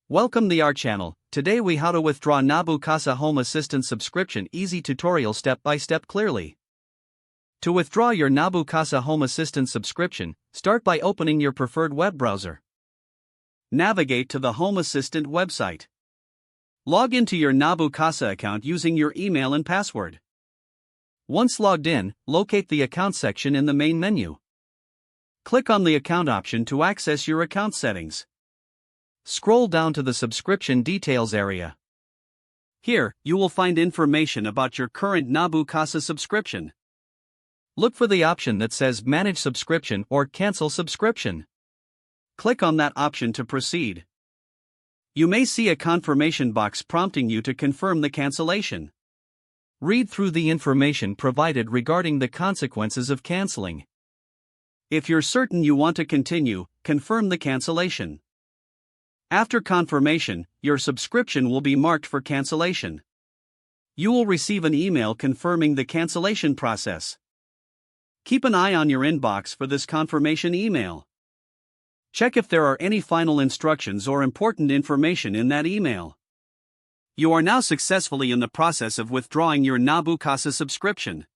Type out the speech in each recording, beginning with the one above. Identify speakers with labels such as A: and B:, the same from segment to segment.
A: Welcome to our channel. Today we how to withdraw Nabu Casa Home Assistant subscription easy tutorial step by step clearly. To withdraw your Nabu Casa Home Assistant subscription, start by opening your preferred web browser. Navigate to the Home Assistant website. Log into your Nabu Casa account using your email and password. Once logged in, locate the account section in the main menu. Click on the account option to access your account settings. Scroll down to the subscription details area. Here, you will find information about your current Nabu Casa subscription. Look for the option that says Manage Subscription or Cancel Subscription. Click on that option to proceed. You may see a confirmation box prompting you to confirm the cancellation. Read through the information provided regarding the consequences of canceling. If you're certain you want to continue, confirm the cancellation. After confirmation, your subscription will be marked for cancellation. You will receive an email confirming the cancellation process. Keep an eye on your inbox for this confirmation email. Check if there are any final instructions or important information in that email. You are now successfully in the process of withdrawing your Nabu Casa subscription.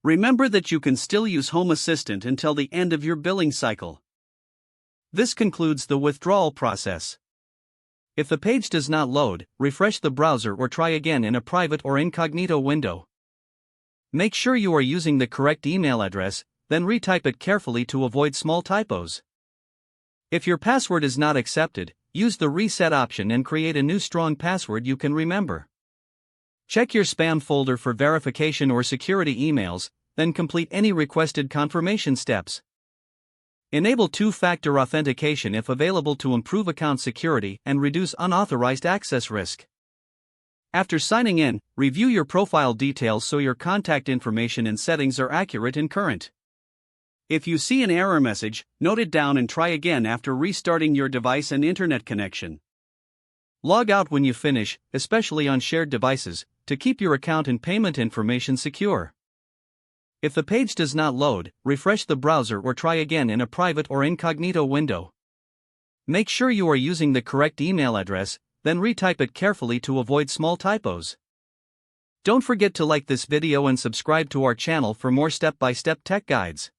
A: Remember that you can still use Home Assistant until the end of your billing cycle. This concludes the withdrawal process. If the page does not load, refresh the browser or try again in a private or incognito window. Make sure you are using the correct email address, then retype it carefully to avoid small typos. If your password is not accepted, use the reset option and create a new strong password you can remember. Check your spam folder for verification or security emails, then complete any requested confirmation steps. Enable two-factor authentication if available to improve account security and reduce unauthorized access risk. After signing in, review your profile details so your contact information and settings are accurate and current. If you see an error message, note it down and try again after restarting your device and internet connection. Log out when you finish, especially on shared devices, to keep your account and payment information secure. If the page does not load, refresh the browser or try again in a private or incognito window. Make sure you are using the correct email address, then retype it carefully to avoid small typos. Don't forget to like this video and subscribe to our channel for more step-by-step tech guides.